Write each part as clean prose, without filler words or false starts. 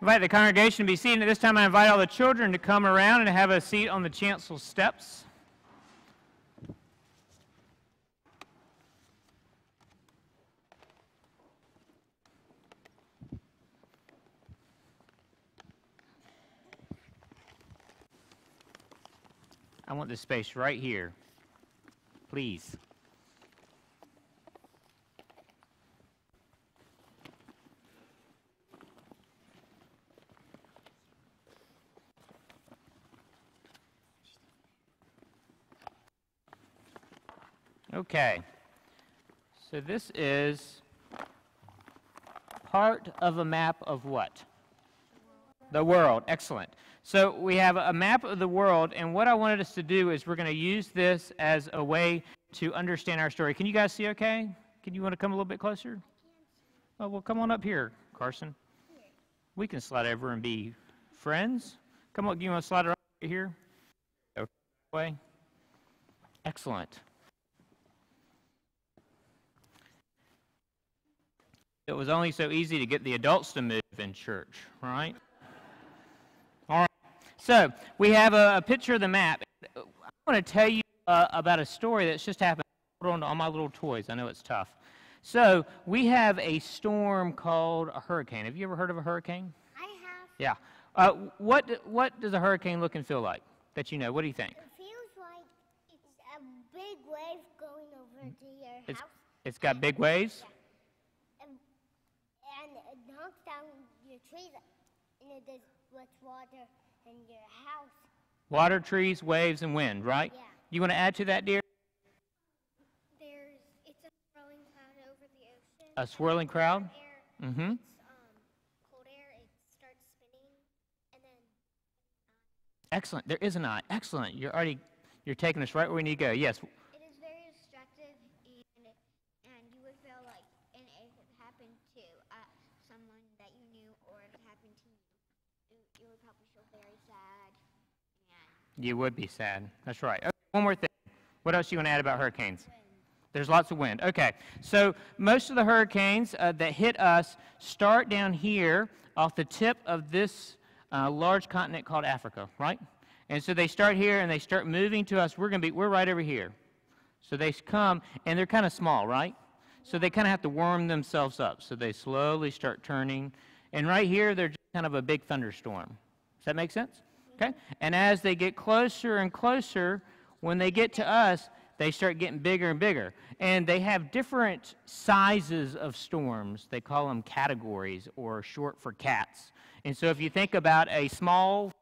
Invite the congregation to be seated. At this time, I invite all the children to come around and have a seat on the chancel steps. I want this space right here, please. Okay, so this is part of a map of what? The world. Excellent. So we have a map of the world, and what I wanted us to do is we're going to use this as a way to understand our story. Can you guys see okay? You want to come a little bit closer? Oh, well, come on up here, Carson. We can slide over and be friends. Come on, you want to slide it right here? Okay. Excellent. It was only so easy to get the adults to move in church, right? All right. So we have a picture of the map. I want to tell you about a story that's just happened. Hold on to all my little toys. I know it's tough. So we have a storm called a hurricane. Have you ever heard of a hurricane? I have. Yeah. What does a hurricane look and feel like that you know? What do you think? It feels like it's a big wave going over to your house. It's got big waves? Yeah. And it knocks down your trees, and it does with water in your house. Water, trees, waves, and wind, right? Yeah. You want to add to that, dear? It's a swirling cloud over the ocean. A swirling crowd? Mm-hmm. It's cold air. It starts spinning, and then. Excellent. There is an eye. Excellent. You're taking us right where we need to go. Yes. It is very destructive, and you would feel like, and if it happened to someone that you knew, or if it happened to you, you would probably feel very sad. You would be sad. That's right. Okay, one more thing. What else do you want to add about hurricanes? There's lots of wind. Okay. So most of the hurricanes that hit us start down here off the tip of this large continent called Africa, right? And so they start here and they start moving to us. We're right over here. So they come and they're kind of small, right? So they kind of have to warm themselves up. So they slowly start turning. And right here, they're just kind of a big thunderstorm. Does that make sense? Okay. And as they get closer and closer, when they get to us, they start getting bigger and bigger. And they have different sizes of storms. They call them categories, or short for cats. And so if you think about a small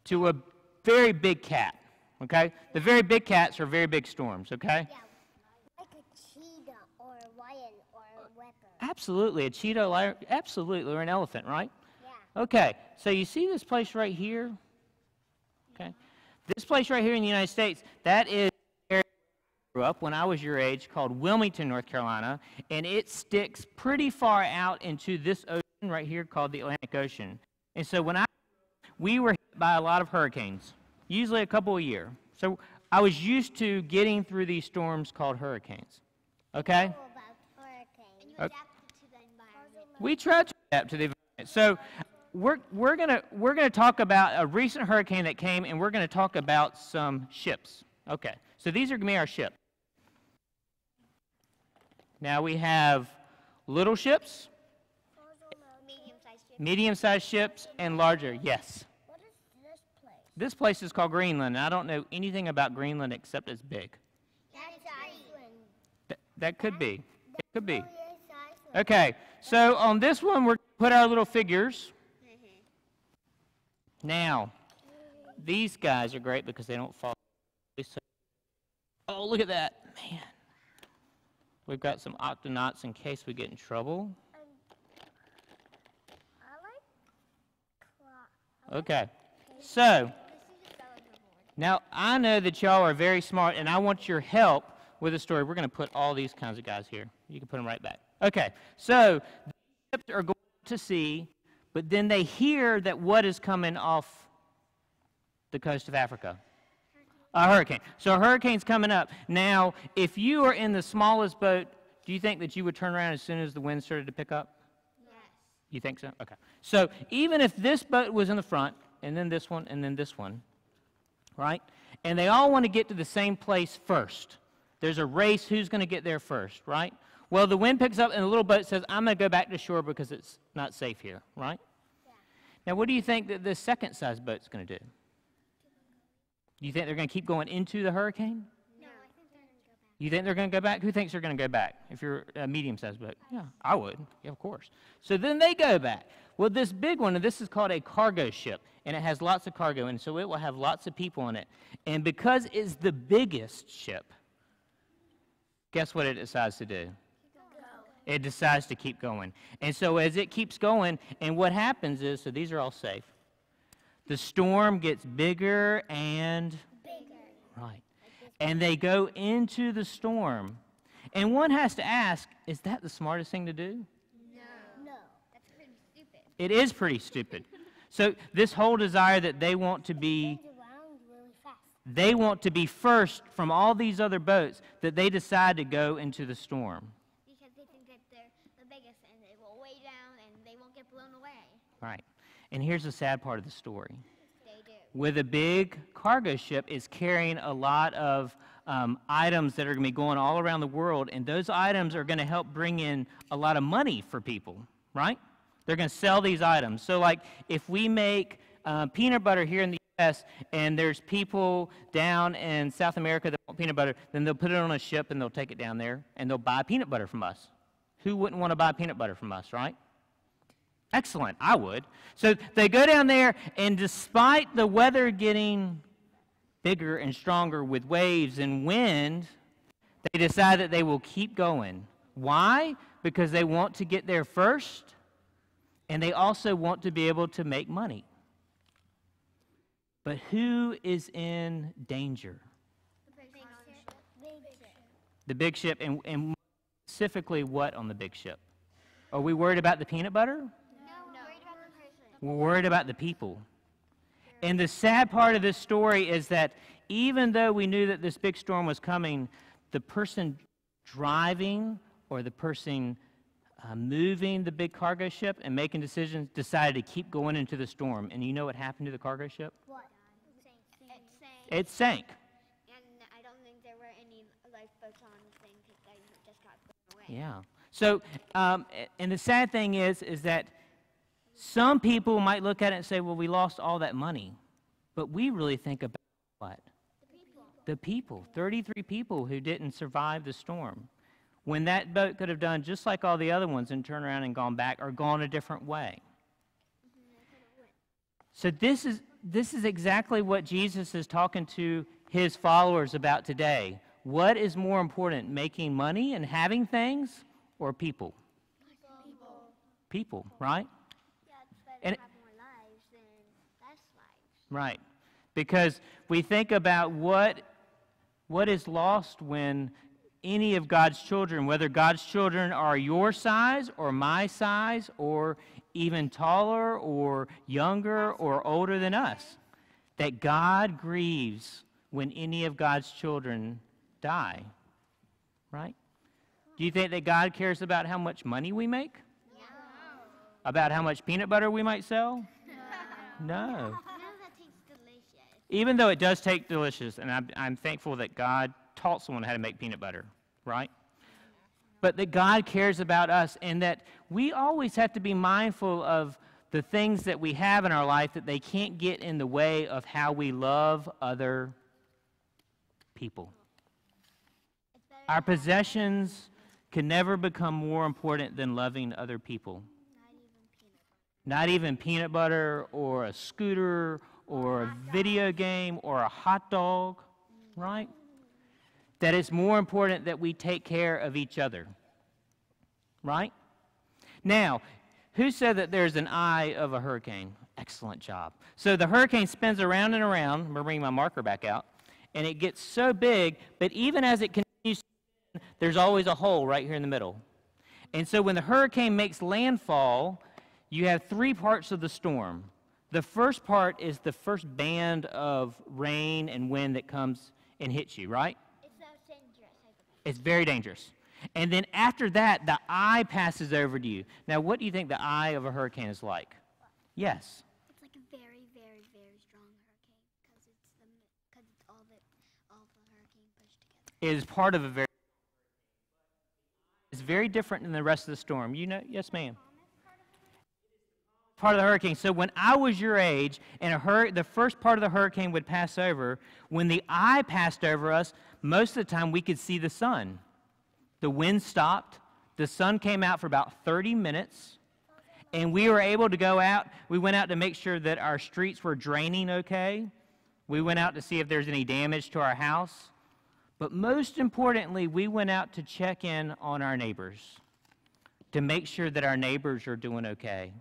to a very big cat, okay? The very big cats are very big storms, okay? Yeah, like a cheetah or a lion or a leopard. Absolutely, a cheetah, lion, absolutely, or an elephant, right? Yeah. Okay, so you see this place right here? Okay. This place right here in the United States, that is where I grew up when I was your age, called Wilmington, North Carolina, and it sticks pretty far out into this ocean right here called the Atlantic Ocean. And so we were hit by a lot of hurricanes, usually a couple a year. So I was used to getting through these storms called hurricanes. Okay? About hurricanes. And you adapted to the environment. We tried to adapt to the environment. So we're gonna talk about a recent hurricane that came, and we're gonna talk about some ships. Okay. So these are gonna be our ships. Now we have little ships, medium-sized ships, and larger. Yes. What is this place? This place is called Greenland. I don't know anything about Greenland except it's big. That's Iceland. That could be. It could be. Oh, yes, Iceland. Okay. So on this one, we're put our little figures. Now, these guys are great because they don't fall. Oh, look at that. Man. We've got some octonauts in case we get in trouble. Okay. So, now I know that y'all are very smart, and I want your help with the story. We're going to put all these kinds of guys here. You can put them right back. Okay. So, the ships are going to sea, but then they hear that what is coming off the coast of Africa? A hurricane. So a hurricane's coming up. Now, if you are in the smallest boat, do you think that you would turn around as soon as the wind started to pick up? Yes. You think so? Okay. So even if this boat was in the front, and then this one, and then this one, right? And they all want to get to the same place first. There's a race, who's going to get there first, right? Well, the wind picks up, and the little boat says, I'm going to go back to shore because it's not safe here, right? Yeah. Now, what do you think that the second-sized boat's going to do? Do you think they're going to keep going into the hurricane? No, I think they're going to go back. You think they're going to go back? Who thinks they're going to go back if you're a medium-sized boat? Yeah, I would. Yeah, of course. So then they go back. Well, this big one, and this is called a cargo ship, and it has lots of cargo, and so it will have lots of people in it. And because it's the biggest ship, guess what it decides to do? It decides to keep going. And so as it keeps going, and what happens is, so these are all safe, the storm gets bigger and bigger. Right. And they go into the storm. And one has to ask, is that the smartest thing to do? No. That's pretty stupid. It is pretty stupid. So this whole desire that they want to be first from all these other boats, that they decide to go into the storm. Because they think that they're the biggest and they will way down and they won't get blown away. Right. And here's the sad part of the story. They do. With a big cargo ship is carrying a lot of items that are going to be going all around the world, and those items are going to help bring in a lot of money for people, right? They're going to sell these items. So like if we make peanut butter here in the U.S. and there's people down in South America that want peanut butter, then they'll put it on a ship and they'll take it down there and they'll buy peanut butter from us. Who wouldn't want to buy peanut butter from us, right? Excellent, I would. So they go down there, and despite the weather getting bigger and stronger with waves and wind, they decide that they will keep going. Why? Because they want to get there first, and they also want to be able to make money. But who is in danger? The big ship. The big ship, and specifically what on the big ship? Are we worried about the peanut butter? No, we're worried about the person. We're worried about the people. And the sad part of this story is that even though we knew that this big storm was coming, the person driving or the person moving the big cargo ship and making decisions decided to keep going into the storm. And you know what happened to the cargo ship? What? It sank. And I don't think there were any lifeboats on the thing because they just got blown away. Yeah. So, and the sad thing is that some people might look at it and say, well, we lost all that money. But we really think about what? The people. 33 people who didn't survive the storm. When that boat could have done just like all the other ones and turned around and gone back or gone a different way. So this is exactly what Jesus is talking to his followers about today. What is more important, making money and having things, or people? People, right? Yeah, it's better to have more lives than less lives. Right. Because we think about what is lost when any of God's children, whether God's children are your size or my size or even taller or younger or older than us, that God grieves when any of God's children die, right? Do you think that God cares about how much money we make? No. About how much peanut butter we might sell? No. I know that tastes delicious. Even though it does taste delicious, and I'm thankful that God taught someone how to make peanut butter, right? But that God cares about us, and that we always have to be mindful of the things that we have in our life, that they can't get in the way of how we love other people. Our possessions can never become more important than loving other people. Not even peanut butter or a scooter or a video game or a hot dog, right? That it's more important that we take care of each other, right? Now, who said that there's an eye of a hurricane? Excellent job. So the hurricane spins around and around. I'm going to bring my marker back out. And it gets so big, but even as it continues to spin, there's always a hole right here in the middle. And so when the hurricane makes landfall, you have three parts of the storm. The first part is the first band of rain and wind that comes and hits you, right? It's so dangerous. It's very dangerous. And then after that, the eye passes over to you. Now, what do you think the eye of a hurricane is like? Yes. It's like a very, very, very strong hurricane because it's all the hurricane pushed together. It is part of a very. It's very different than the rest of the storm. You know, yes, ma'am. Part of the hurricane. So when I was your age and the first part of the hurricane would pass over, when the eye passed over us, most of the time we could see the sun. The wind stopped. The sun came out for about 30 minutes, and we were able to go out. We went out to make sure that our streets were draining okay. We went out to see if there's any damage to our house. But most importantly, we went out to check in on our neighbors, to make sure that our neighbors are doing okay.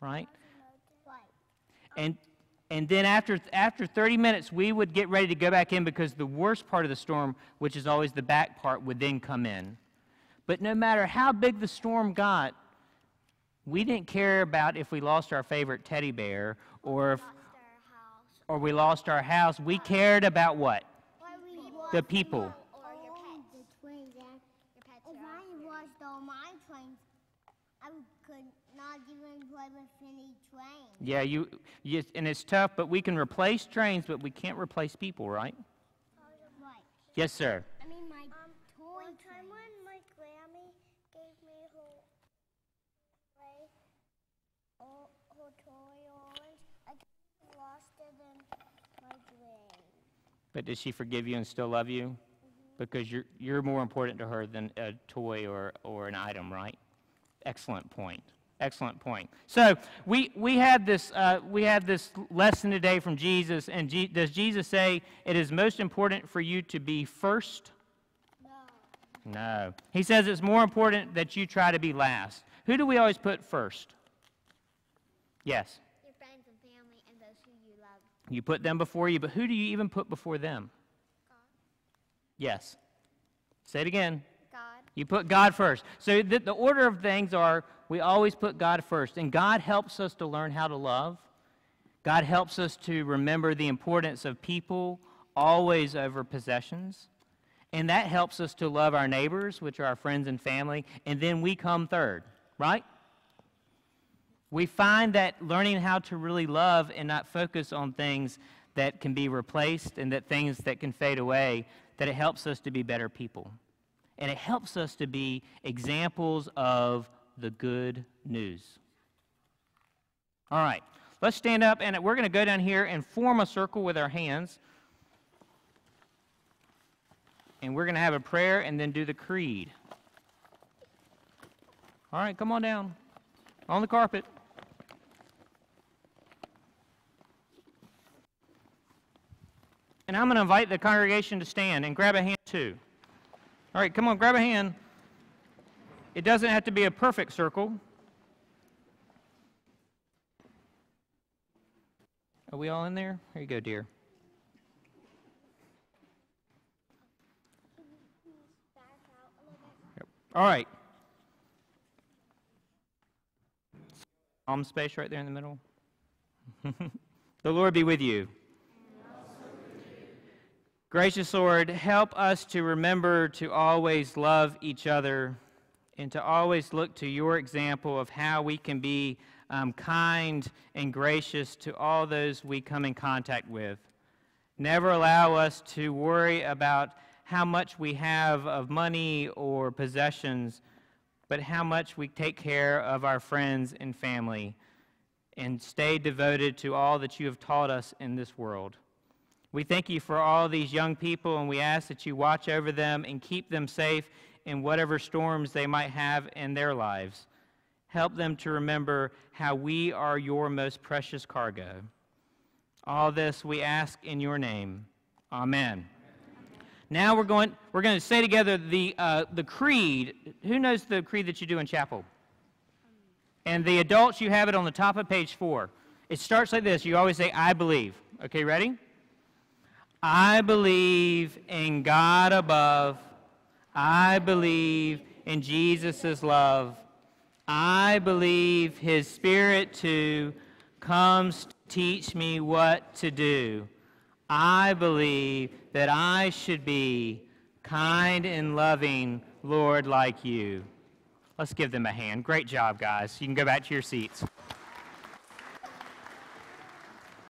Right? And then after 30 minutes, we would get ready to go back in because the worst part of the storm, which is always the back part, would then come in. But no matter how big the storm got, we didn't care about if we lost our favorite teddy bear or we lost our house. We cared about what? The people. Or your pets. The twins. Your pets. If I lost all my twins, I could not even play with any trains. Yeah, and it's tough, but we can replace trains, but we can't replace people, right? Right. Yes, sir. I mean, my toy one time when my Grammy gave me her toy orange, I lost it in my dream. But did she forgive you and still love you? Mm-hmm. Because you're more important to her than a toy or an item, right? Excellent point. Excellent point. So we had this lesson today from Jesus, and does Jesus say it is most important for you to be first? No. He says it's more important that you try to be last. Who do we always put first? Yes. Your friends and family and those who you love. You put them before you, but who do you even put before them? God. Yes. Say it again. God. You put God first. So the order of things are we always put God first. And God helps us to learn how to love. God helps us to remember the importance of people always over possessions. And that helps us to love our neighbors, which are our friends and family. And then we come third, right? We find that learning how to really love and not focus on things that can be replaced and that things that can fade away, that it helps us to be better people. And it helps us to be examples of the good news. All right, let's stand up, and we're going to go down here and form a circle with our hands. And we're going to have a prayer and then do the creed. All right, come on down. On the carpet. And I'm going to invite the congregation to stand and grab a hand too. All right, come on, grab a hand. It doesn't have to be a perfect circle. Are we all in there? Here you go, dear. Yep. All right. Palm space right there in the middle. The Lord be with you. Gracious Lord, help us to remember to always love each other and to always look to your example of how we can be kind and gracious to all those we come in contact with. Never allow us to worry about how much we have of money or possessions, but how much we take care of our friends and family and stay devoted to all that you have taught us in this world. We thank you for all these young people, and we ask that you watch over them and keep them safe in whatever storms they might have in their lives. Help them to remember how we are your most precious cargo. All this we ask in your name. Amen. Now we're going to say together the creed. Who knows the creed that you do in chapel? And the adults, you have it on the top of page 4. It starts like this. You always say, I believe. Okay, ready? I believe in God above. I believe in Jesus' love. I believe his Spirit too comes to teach me what to do. I believe that I should be kind and loving Lord, like you. Let's give them a hand. Great job, guys. You can go back to your seats.